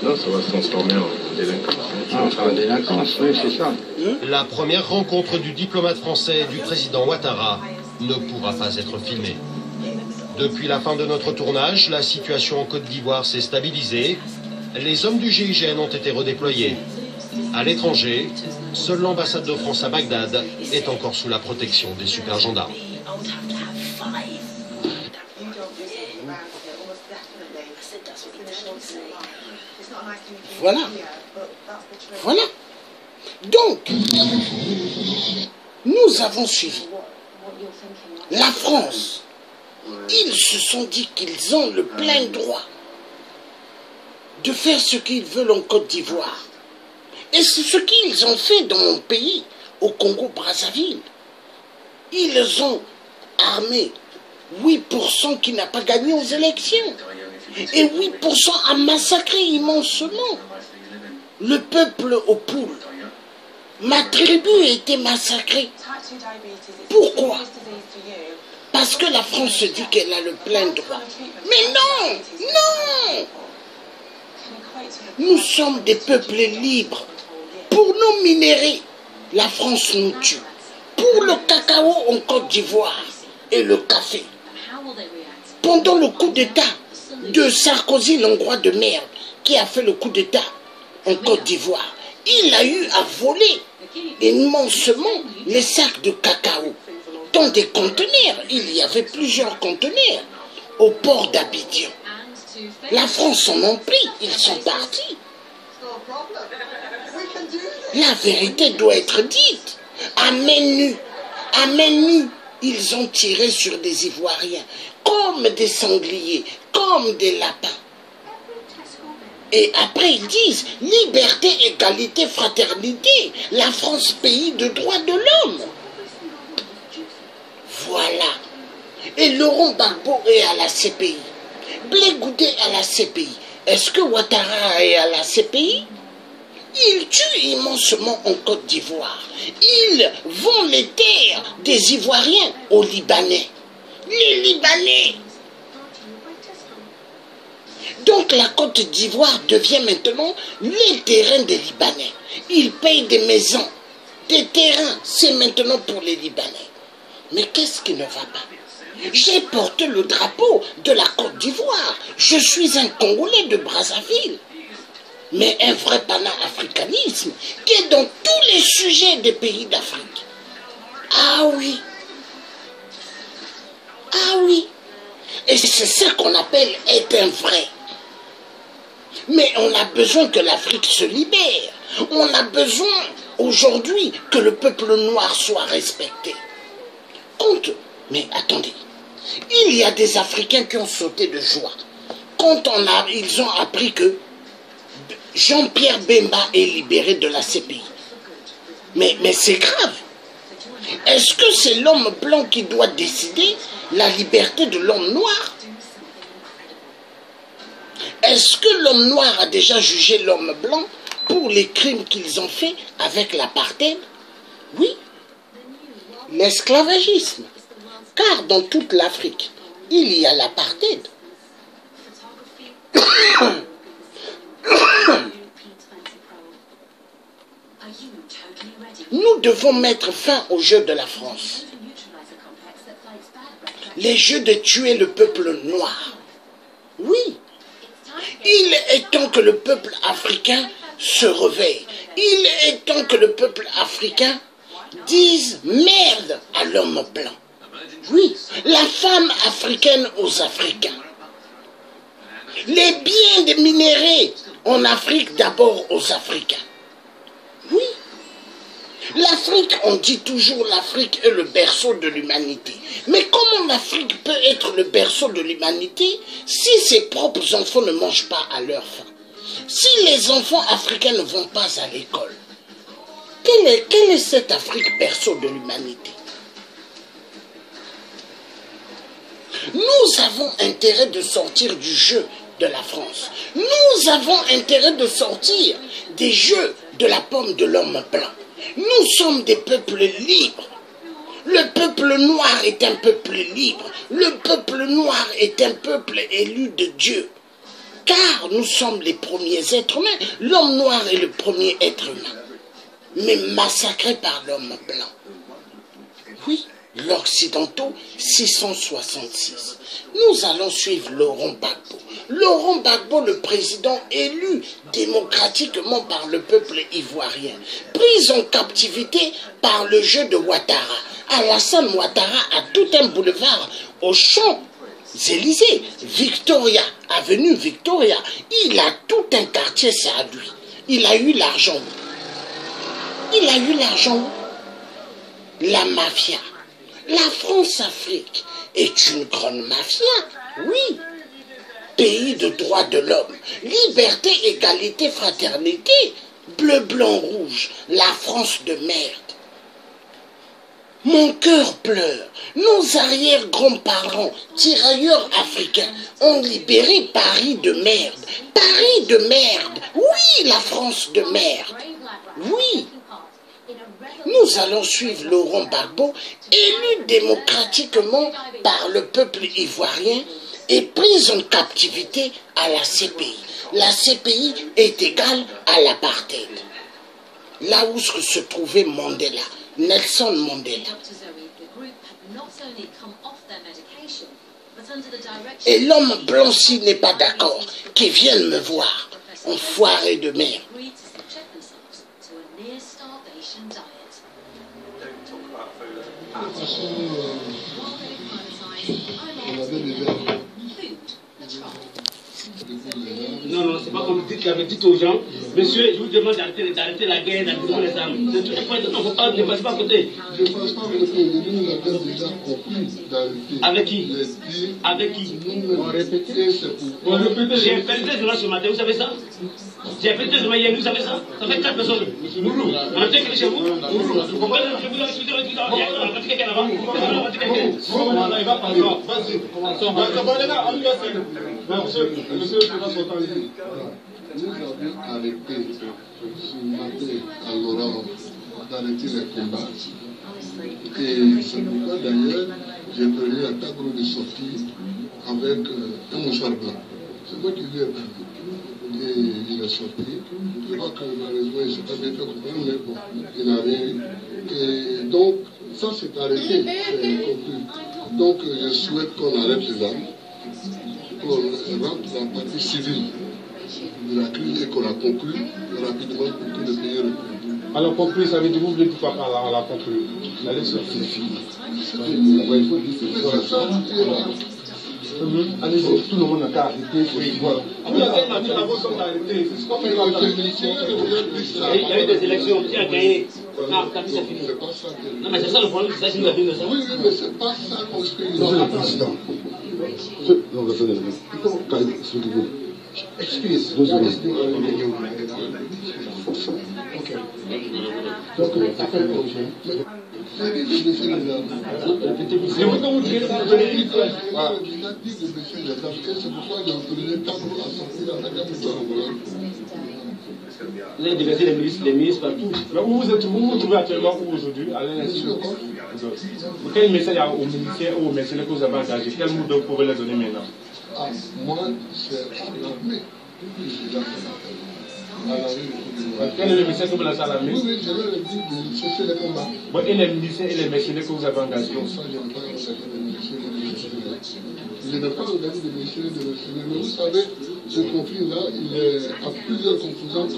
Non, ça va se transformer en délinquance. En délinquance, oui, c'est ça. La première rencontre du diplomate français et du président Ouattara ne pourra pas être filmée. Depuis la fin de notre tournage, la situation en Côte d'Ivoire s'est stabilisée. Les hommes du GIGN ont été redéployés. À l'étranger, seule l'ambassade de France à Bagdad est encore sous la protection des super gendarmes. Voilà. Voilà. Donc, nous avons suivi. La France, ils se sont dit qu'ils ont le plein droit de faire ce qu'ils veulent en Côte d'Ivoire. Et c'est ce qu'ils ont fait dans mon pays, au Congo-Brazzaville. Ils ont armé 8% qui n'a pas gagné aux élections. Et 8% a massacré immensement le peuple aux poules. Ma tribu a été massacrée. Pourquoi? Parce que la France se dit qu'elle a le plein droit. Mais non, non. Nous sommes des peuples libres. Pour nos minéraux, la France nous tue. Pour le cacao en Côte d'Ivoire et le café. Pendant le coup d'État de Sarkozy, l'Hongrois de merde, qui a fait le coup d'État en Côte d'Ivoire, il a eu à voler immensement les sacs de cacao dans des conteneurs. Il y avait plusieurs conteneurs au port d'Abidjan. La France en a pris, ils sont partis. La vérité doit être dite. À main nue, ils ont tiré sur des Ivoiriens, comme des sangliers, comme des lapins. Et après ils disent, liberté, égalité, fraternité, la France, pays de droits de l'homme. Voilà. Et Laurent Gbagbo est à la CPI. Blé Goudé à la CPI. Est-ce que Ouattara est à la CPI? Ils tuent immensement en Côte d'Ivoire. Ils vendent les terres des Ivoiriens aux Libanais. Les Libanais. Donc la Côte d'Ivoire devient maintenant les terrains des Libanais. Ils payent des maisons, des terrains. C'est maintenant pour les Libanais. Mais qu'est-ce qui ne va pas? J'ai porté le drapeau de la Côte d'Ivoire. Je suis un Congolais de Brazzaville. Mais un vrai panafricanisme qui est dans tous les sujets des pays d'Afrique. Ah oui. Ah oui. Et c'est ça qu'on appelle être un vrai. Mais on a besoin que l'Afrique se libère. On a besoin aujourd'hui que le peuple noir soit respecté. Mais attendez. Il y a des Africains qui ont sauté de joie quand ils ont appris que Jean-Pierre Bemba est libéré de la CPI. Mais c'est grave. Est-ce que c'est l'homme blanc qui doit décider la liberté de l'homme noir? Est-ce que l'homme noir a déjà jugé l'homme blanc pour les crimes qu'ils ont faits avec l'apartheid? Oui. L'esclavagisme. Car dans toute l'Afrique, il y a l'apartheid. Nous devons mettre fin au jeu de la France. Les jeux de tuer le peuple noir. Oui. Il est temps que le peuple africain se réveille. Il est temps que le peuple africain dise merde à l'homme blanc. Oui, la femme africaine aux Africains. Les biens des minéraux en Afrique d'abord aux Africains. Oui. L'Afrique, on dit toujours l'Afrique est le berceau de l'humanité. Mais comment l'Afrique peut être le berceau de l'humanité si ses propres enfants ne mangent pas à leur faim? Si les enfants africains ne vont pas à l'école, quelle est cette Afrique berceau de l'humanité? Nous avons intérêt de sortir du jeu de la France. Nous avons intérêt de sortir des jeux de la pomme de l'homme blanc. Nous sommes des peuples libres. Le peuple noir est un peuple libre. Le peuple noir est un peuple élu de Dieu. car nous sommes les premiers êtres humains. L'homme noir est le premier être humain, mais massacré par l'homme blanc. Oui, l'Occidentaux, 666. Nous allons suivre Laurent Gbagbo. Laurent Gbagbo, le président élu démocratiquement par le peuple ivoirien, pris en captivité par le jeu de Ouattara. Alassane Ouattara a tout un boulevard aux Champs-Élysées, Victoria, avenue Victoria. Il a tout un quartier, c'est à lui. Il a eu l'argent. Il a eu l'argent. La mafia. La France-Afrique est une grande mafia, oui. Pays de droits de l'homme, liberté, égalité, fraternité, bleu, blanc, rouge, la France de merde. Mon cœur pleure. Nos arrière-grands-parents, tirailleurs africains, ont libéré Paris de merde. Paris de merde. Oui, la France de merde. Oui. Nous allons suivre Laurent Gbagbo, élu démocratiquement par le peuple ivoirien et pris en captivité à la CPI. La CPI est égale à l'apartheid. Là où se trouvait Mandela, Nelson Mandela. Et l'homme blanc, s'il n'est pas d'accord, qu'il vienne me voir, enfoiré de merde. Non, non, c'est pas comme vous l'avez dit aux gens. Monsieur, je vous demande d'arrêter la guerre, d'arrêter les armes. C'est tout le point. Non, faut pas, ne passe pas à côté. Je ne passe pas à côté. Nous avons déjà compris d'arrêter. Avec qui? Avec qui? Nous répéter, c'est pour. J'ai fait 2 jours ce matin, vous savez ça? J'ai fait 2 jours hier, vous savez ça? Ça fait 4 personnes. Moulou, en fait, chez vous? Moulou, vous comprenez? Je vous ai dit, on va quelqu'un là-bas. Il va parler. Vas-y, commençons. Monsieur, tu vas s'entendre. Nous avons arrêté ce matin à Laurent d'arrêter les combats. Et c'est pourquoi d'ailleurs j'ai prévu un tableau de sortie avec un mouchoir blanc. C'est moi qui lui ai dit. Et il est sorti. Je crois que malheureusement il ne s'est pas bien fait comprendre, mais bon, il n'a rien. Et donc, ça c'est arrêté, c'est conclu. Donc je souhaite qu'on arrête les armes, qu'on rentre dans la partie civile de la crise et qu'on la conclue rapidement pour que le pays reprenne. Alors conclure, ça veut dire, vous voulez dire quoi par là, on la conclue? Allez, c'est fini. Il faut dire c'est ça. Allez-y, tout le monde a qu'à arrêter. Voilà. Vous avez la voix d'arrêter. C'est comme il y a eu des élections, qui a gagné. Ah, t'as vu, c'est fini. Non, mais c'est ça le problème, c'est ça qui nous a dit de ça. Oui, mais c'est pas ça qu'on se fait. Monsieur le Président. Non, attendez. Excusez, 2 secondes. Ok. Donc, ça fait le projet. C'est dit de baisser les armes. C'est vous vous dites Il a dit de baisser les armes. Et c'est pourquoi j'ai autorisé Tabou à sortir avec un mouton. Vous avez déversé les milices partout. Mais où vous trouvez actuellement où aujourd'hui? Quel message aux militaires ou aux mercenaires que vous avez engagés? Quel mot vous pouvez leur donner maintenant? Ah, moi, c'est l'armée. Quel est le message que vous lancez à l'armée? Oui, je leur ai dit de cesser les combats. Bon, et les militaires et les mercenaires que vous avez engagés? Non, ça, je n'ai pas engagé les mercenaires et les mercenaires. Je n'ai pas engagé les mercenaires et les mercenaires. Mais vous savez, ce conflit-là, il est à plusieurs composantes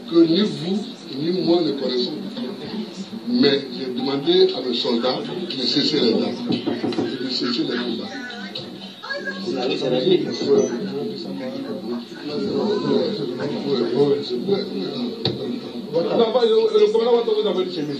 que ni vous, ni moi ne connaissons pas. Mais j'ai demandé à mes soldats de cesser les armes, de cesser les combats. Vous avez ça la vie. Le commandant va tomber dans votre chemise.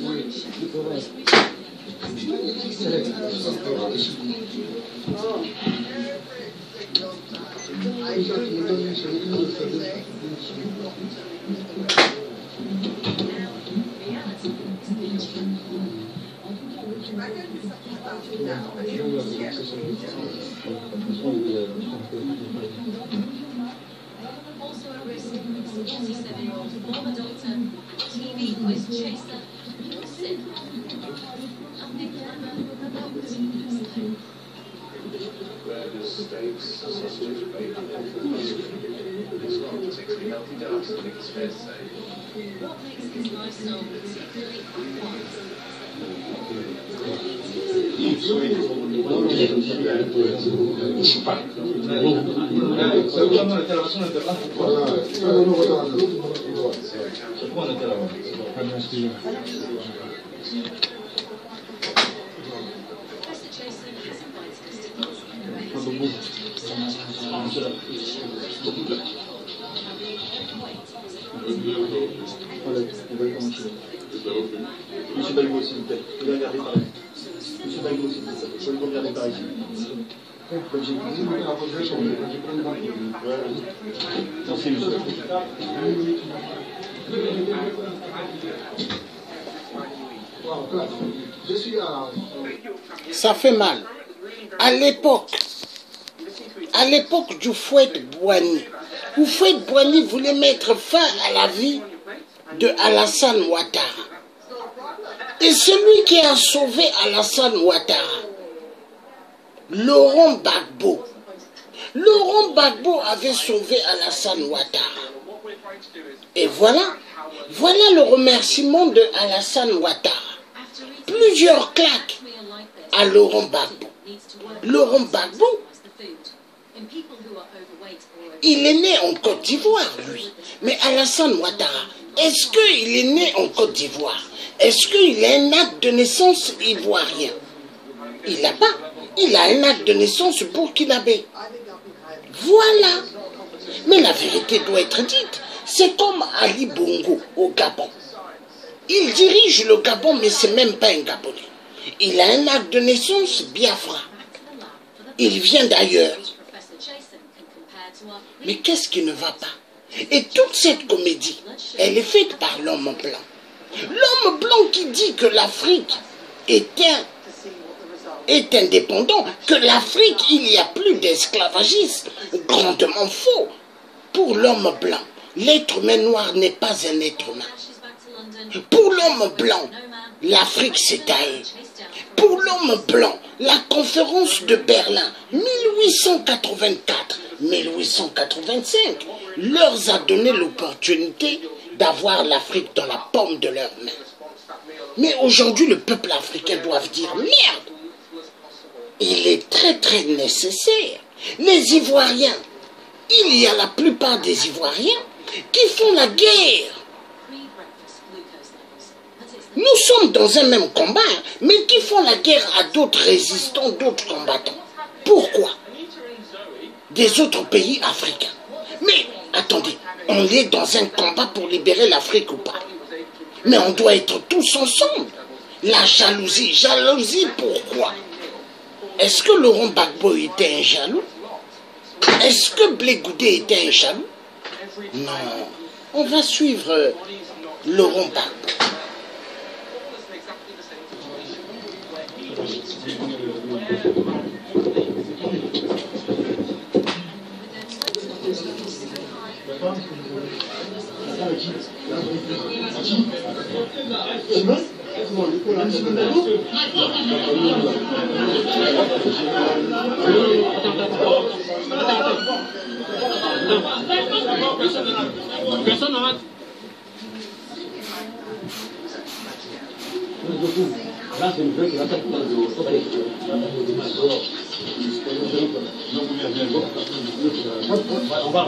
Monsieur Balugo, s'il vous plaît. Vous pouvez regarder par là. Monsieur Balugo, s'il vous plaît. Vous pouvez regarder par ici. Merci, monsieur. Ça fait mal. À l'époque du Houphouët-Boigny, Houphouët-Boigny voulait mettre fin à la vie de Alassane Ouattara. Et celui qui a sauvé Alassane Ouattara, Laurent Gbagbo. Laurent Gbagbo avait sauvé Alassane Ouattara. Et voilà le remerciement de Alassane Ouattara. Plusieurs claques à Laurent Gbagbo. Laurent Gbagbo, il est né en Côte d'Ivoire, lui. Mais Alassane Ouattara, est-ce qu'il est né en Côte d'Ivoire? Est-ce qu'il a un acte de naissance ivoirien? Il n'a pas. Il a un acte de naissance burkinabé. Voilà. Mais la vérité doit être dite. C'est comme Ali Bongo au Gabon. Il dirige le Gabon, mais c'est même pas un Gabonais. Il a un acte de naissance Biafra. Il vient d'ailleurs. Mais qu'est-ce qui ne va pas? Et toute cette comédie, elle est faite par l'homme blanc. L'homme blanc qui dit que l'Afrique est indépendant, que l'Afrique, il n'y a plus d'esclavagisme, grandement faux. Pour l'homme blanc, l'être humain noir n'est pas un être humain. Pour l'homme blanc, l'Afrique c'est à eux. Pour l'homme blanc, la conférence de Berlin, 1884-1885, leur a donné l'opportunité d'avoir l'Afrique dans la paume de leurs mains. Mais aujourd'hui, le peuple africain doit dire merde. Il est très très nécessaire. Les Ivoiriens, il y a la plupart des Ivoiriens qui font la guerre. Nous sommes dans un même combat, mais qui font la guerre à d'autres résistants, d'autres combattants. Pourquoi? Des autres pays africains. Mais attendez, on est dans un combat pour libérer l'Afrique ou pas? Mais on doit être tous ensemble. La jalousie. Jalousie pourquoi? Est-ce que Laurent Gbagbo était un jaloux? Est-ce que Blé Goudé était un jaloux? Non. On va suivre Laurent Gbagbo. Personne n'arrête. Là, c'est une feuille qui va faire on va.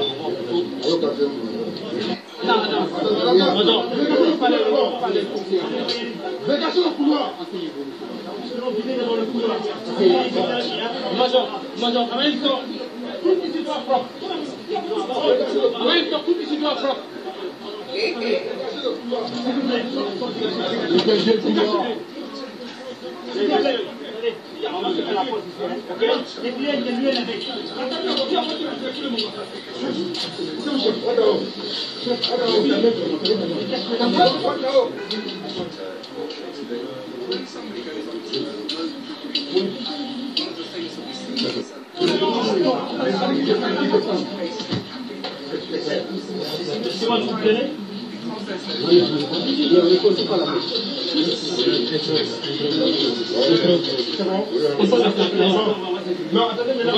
Non, attendez, mais là,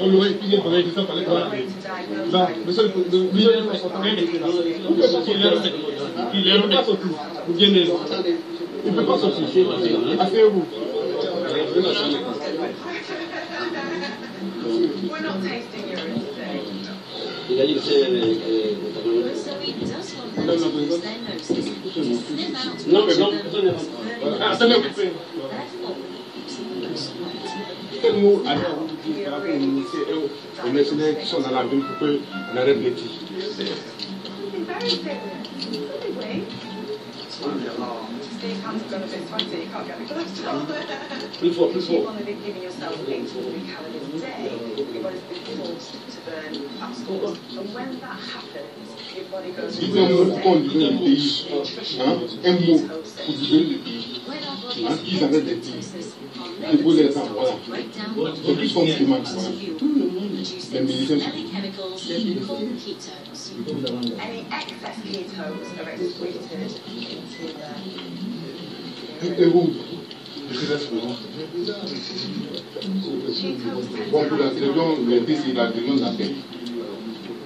on l'aurait épilé pendant les questions, fallait pas. Va, monsieur le il ne peut pas sortir. Vous venez. Il ne peut pas sortir. Asseyez-vous. Il a dit que c'est... Non, mais non, personne n'est rentré. Attendez, occupez. Quel mot allez-vous dire par rapport aux mercenaires qui sont dans la ville pour qu'on arrête les tirs? Plus fort, plus fort. Dites un mot pour qu'on libère le pays. Un mot pour libérer le pays. Qu'ils arrêtent les tirs. Déposer les armes, voilà. C'est plus qu'on qui marche, voilà. Les militaires, Any excess ketones are excreted into Et vous, je laisse le nom. Bon, pour la télévision, c'est la télévision de la paix.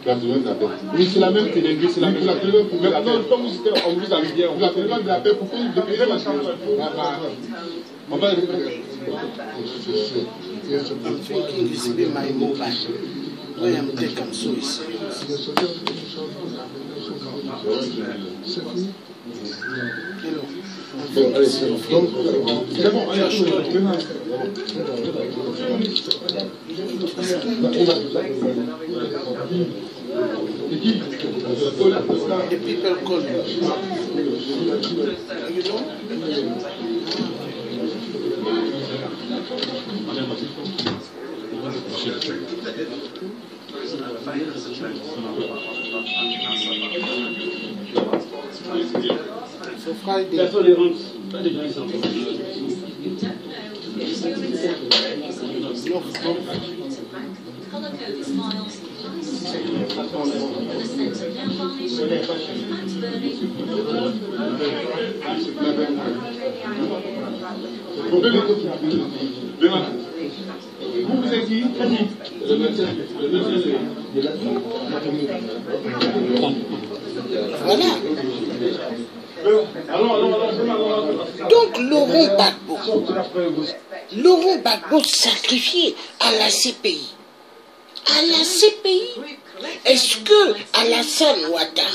La télévision de la paix. Oui, c'est la même télévision, c'est la même. La télévision pour la paix. Non, comme vous étiez, on vous a mis bien. La télévision de la paix, pour payer la chambre. On va récupérer. This be my mobile. I am taken so serious. Bon, allez, c'est bon. C'est bon, allez, The people call me. You know? So Friday. Personne ne rentre. Pas de gens ici encore. Vous êtes qui? Voilà. Donc Laurent Gbagbo sacrifié à la CPI. À la CPI, est-ce que Alassane Ouattara,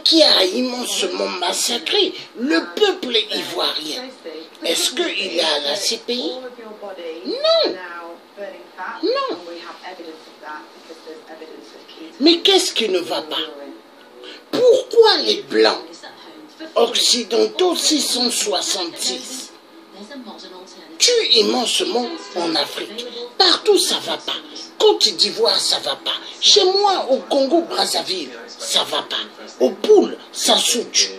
qui a immensement massacré le peuple ivoirien, est-ce qu'il est à la CPI? Non. Non. Mais qu'est-ce qui ne va pas? Pourquoi les Blancs occidentaux 666 tuent immensément en Afrique? Partout ça va pas. Côte d'Ivoire ça va pas. Chez moi au Congo Brazzaville ça va pas. Au Poule ça tue.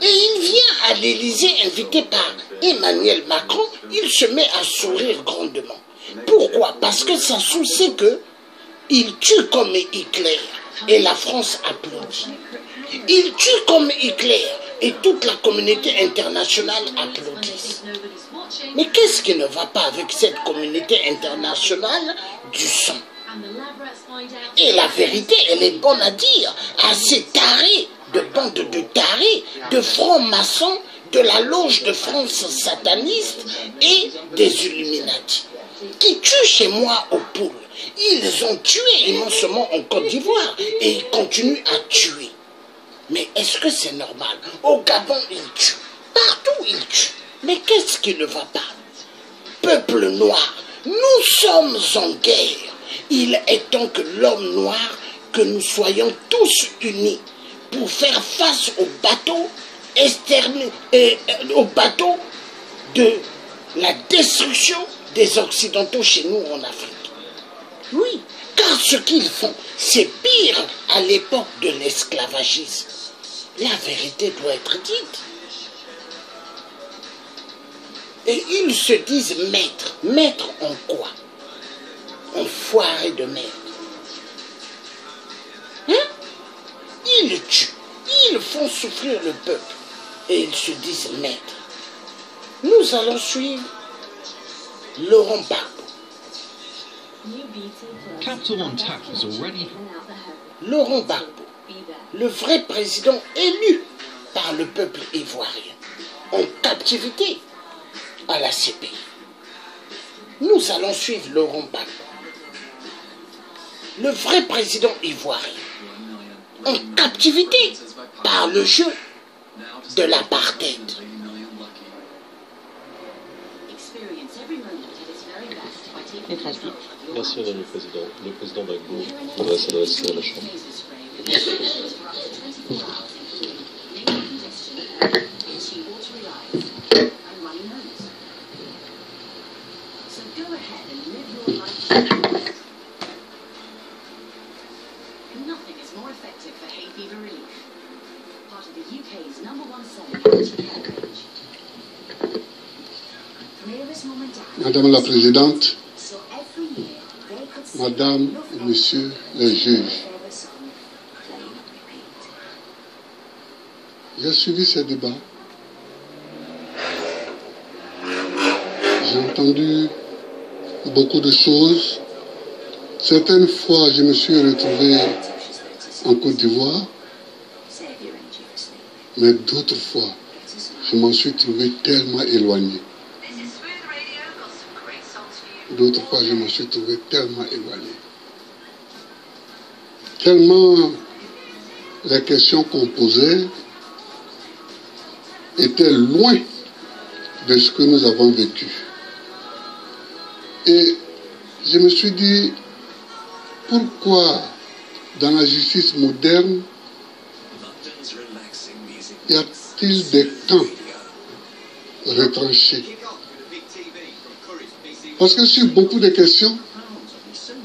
Et il vient à l'Élysée invité par Emmanuel Macron. Il se met à sourire grandement. Pourquoi? Parce que ça c'est que il tue comme Hitler et la France applaudit. Il tue comme Hitler et toute la communauté internationale applaudit. Mais qu'est-ce qui ne va pas avec cette communauté internationale du sang? Et la vérité, elle est bonne à dire à ces tarés, de bandes de tarés, de francs-maçons, de la loge de France sataniste et des Illuminati, qui tuent chez moi au Poule. Ils ont tué immensément en Côte d'Ivoire et ils continuent à tuer. Mais est-ce que c'est normal? Au Gabon, ils tuent. Partout, ils tuent. Mais qu'est-ce qui ne va pas? Peuple noir, nous sommes en guerre. Il est temps que l'homme noir, que nous soyons tous unis pour faire face au bateau de la destruction des Occidentaux chez nous en Afrique. Oui, car ce qu'ils font, c'est pire à l'époque de l'esclavagisme. La vérité doit être dite. Et ils se disent maîtres. Maîtres en quoi? Enfoirés de merde. Hein? Ils tuent. Ils font souffrir le peuple. Et ils se disent maîtres. Nous allons suivre. Laurent Gbagbo. Laurent Gbagbo, le vrai président élu par le peuple ivoirien, en captivité à la CPI. Nous allons suivre Laurent Gbagbo, le vrai président ivoirien, en captivité par le jeu de l'apartheid. Merci Madame le Président. Le Président Gbagbo voudrait s'adresser à la Chambre. Madame la Présidente, Madame et Monsieur les juges, j'ai suivi ces débats. J'ai entendu beaucoup de choses. Certaines fois, je me suis retrouvé en Côte d'Ivoire, mais d'autres fois, je m'en suis trouvé tellement éloigné. D'autres fois, je me suis trouvé tellement éloigné. Tellement les questions qu'on posait étaient loin de ce que nous avons vécu. Et je me suis dit, pourquoi dans la justice moderne, y a-t-il des camps retranchés? Parce que sur beaucoup de questions,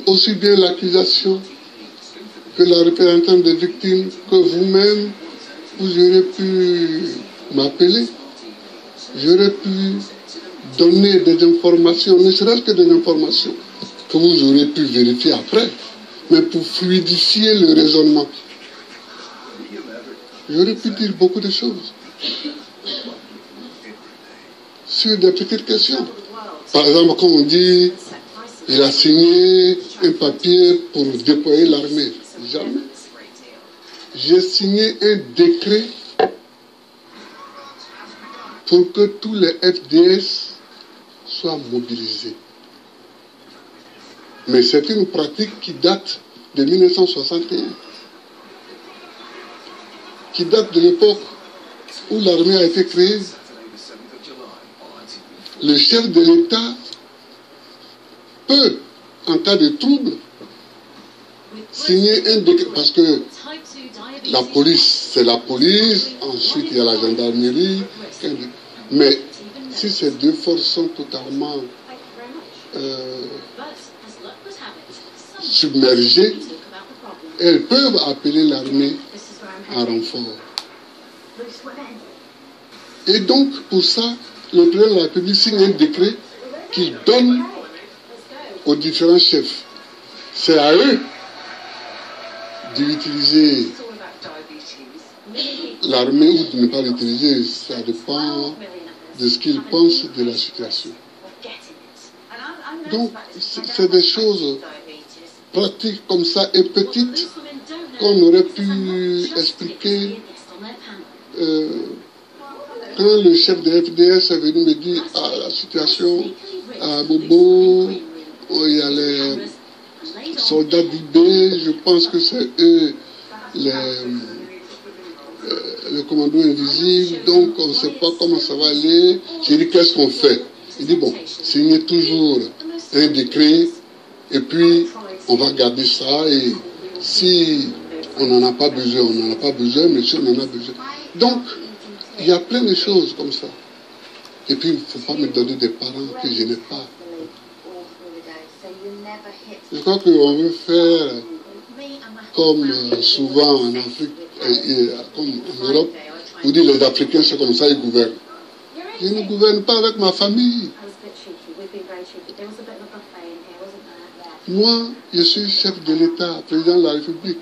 aussi bien l'accusation que la représentante des victimes, que vous-même, vous aurez pu m'appeler, j'aurais pu donner des informations, ne serait-ce que des informations que vous aurez pu vérifier après, mais pour fluidifier le raisonnement. J'aurais pu dire beaucoup de choses sur des petites questions. Par exemple, quand on dit il a signé un papier pour déployer l'armée, jamais. J'ai signé un décret pour que tous les FDS soient mobilisés. Mais c'est une pratique qui date de 1961, qui date de l'époque où l'armée a été créée. Le chef de l'État peut, en cas de trouble, signer un décret, parce que la police, c'est la police, ensuite il y a la gendarmerie, mais si ces deux forces sont totalement submergées, elles peuvent appeler l'armée en renfort. Et donc, pour ça, le président de la République signe un décret qui donne aux différents chefs. C'est à eux d'utiliser l'armée ou de ne pas l'utiliser. Ça dépend de ce qu'ils pensent de la situation. Donc, c'est des choses pratiques comme ça et petites qu'on aurait pu expliquer. Quand le chef de FDS est venu me dire la situation à Bobo, il y a les soldats d'IB, je pense que c'est eux le commando invisible, donc on ne sait pas comment ça va aller. J'ai dit qu'est-ce qu'on fait? Il dit bon, signez toujours un décret et puis on va garder ça et si on n'en a pas besoin, on n'en a pas besoin, mais si on en a besoin. Donc, il y a plein de choses comme ça. Et puis, il ne faut pas me donner des parents que je n'ai pas. Je crois qu'on veut faire comme souvent en Afrique, comme en Europe, où dit les Africains, c'est comme ça, ils gouvernent. Je ne gouverne pas avec ma famille. Moi, je suis chef de l'État, président de la République.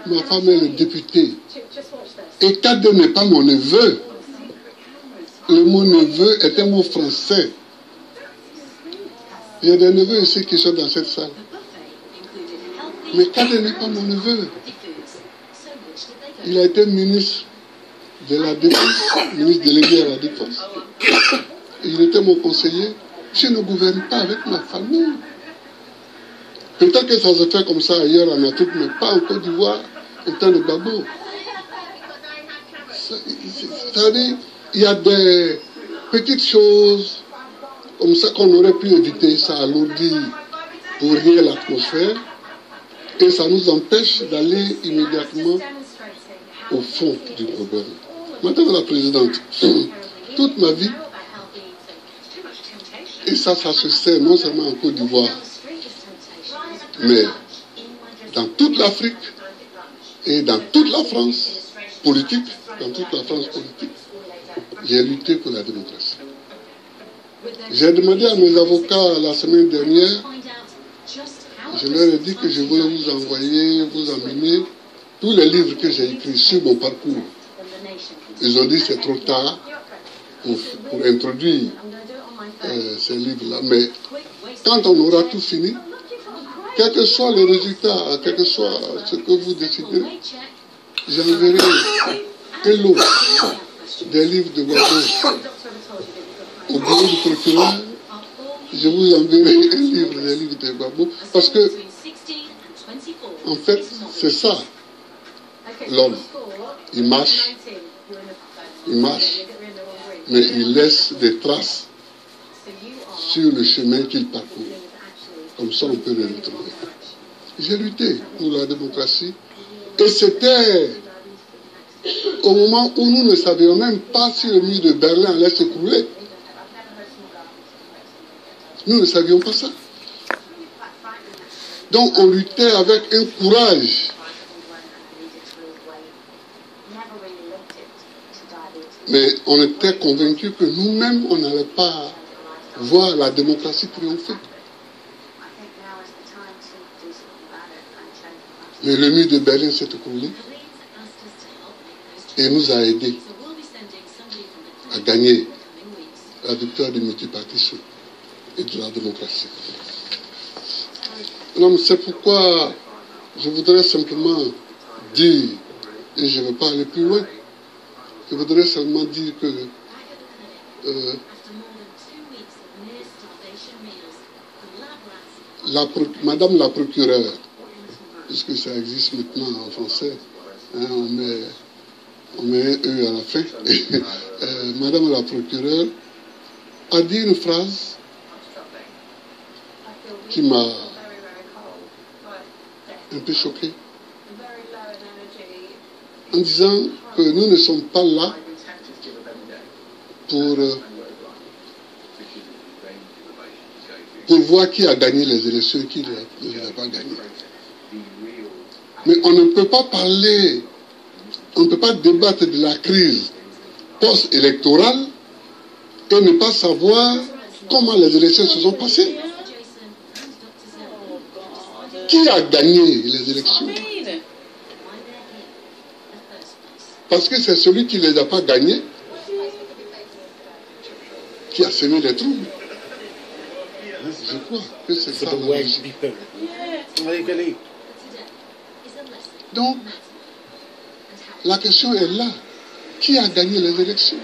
Ma femme est le député. Et Kade n'est pas mon neveu. Le mot neveu est un mot français. Il y a des neveux ici qui sont dans cette salle. Mais Kade n'est pas mon neveu. Il a été ministre de la Défense, ministre délégué à la Défense. Il était mon conseiller. Je ne gouverne pas avec ma famille. Peut-être que ça se fait comme ça ailleurs en Afrique, mais pas en Côte d'Ivoire, au temps de Gbagbo. C'est-à-dire, il y a des petites choses comme ça qu'on aurait pu éviter, ça alourdit pour rien l'atmosphère, et ça nous empêche d'aller immédiatement au fond du problème. Madame la Présidente, toute ma vie, et ça se sait non seulement en Côte d'Ivoire, mais dans toute l'Afrique et dans toute la France politique, j'ai lutté pour la démocratie. J'ai demandé à mes avocats la semaine dernière, je leur ai dit que je voulais vous envoyer, vous emmener tous les livres que j'ai écrits sur mon parcours. Ils ont dit que c'est trop tard pour introduire ces livres-là. Mais quand on aura tout fini, quels que soient les résultats, quel que soit ce que vous décidez, j'enverrai un lot des livres de Gbagbo au bureau du procureur. Je vous enverrai un livre des livres de Gbagbo, parce que, en fait, c'est ça, l'homme. Il marche, mais il laisse des traces sur le chemin qu'il parcourt. Comme ça, on peut le retrouver. J'ai lutté pour la démocratie, et c'était au moment où nous ne savions même pas si le mur de Berlin allait s'écrouler. Nous ne savions pas ça. Donc on luttait avec un courage. Mais on était convaincus que nous-mêmes, on n'allait pas voir la démocratie triompher. Mais le mur de Berlin s'est écroulé et nous a aidés à gagner la victoire du multipartisme et de la démocratie. Donc c'est pourquoi je voudrais simplement dire, et je ne vais pas aller plus loin, je voudrais seulement dire que Madame la procureure, puisque ça existe maintenant en français, hein, on met un E à la fin, Madame la procureure a dit une phrase qui m'a un peu choqué, en disant que nous ne sommes pas là pour voir qui a gagné les élections et qui ne les a pas gagnées. Mais on ne peut pas parler, on ne peut pas débattre de la crise post-électorale et ne pas savoir comment les élections se sont passées. Qui a gagné les élections? Parce que c'est celui qui ne les a pas gagnées qui a semé les troubles. Je crois que c'est ça. Donc, la question est là. Qui a gagné les élections?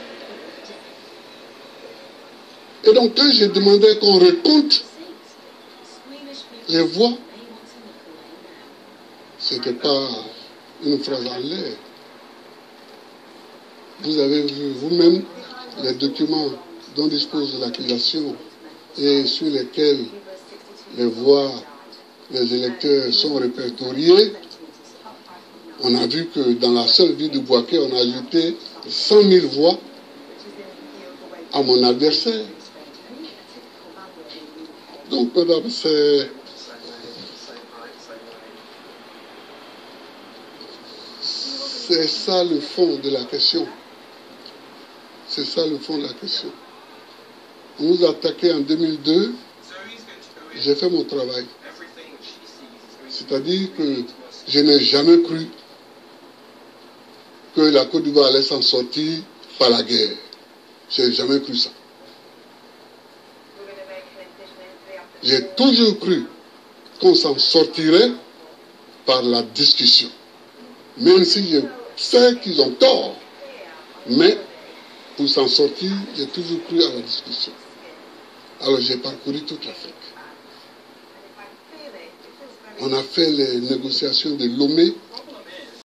Et donc, quand j'ai demandé qu'on recompte les voix, ce n'était pas une phrase en l'air. Vous avez vu vous-même les documents dont dispose l'accusation et sur lesquels les voix des électeurs sont répertoriées. On a vu que dans la seule ville de Bouaké, on a ajouté 100 000 voix à mon adversaire. Donc, madame, c'est ça le fond de la question. C'est ça le fond de la question. On nous a attaqué en 2002. J'ai fait mon travail. C'est-à-dire que je n'ai jamais cru que la Côte d'Ivoire allait s'en sortir par la guerre. Je n'ai jamais cru ça. J'ai toujours cru qu'on s'en sortirait par la discussion. Même si je sais qu'ils ont tort. Mais pour s'en sortir, j'ai toujours cru à la discussion. Alors j'ai parcouru toute l'Afrique. On a fait les négociations de Lomé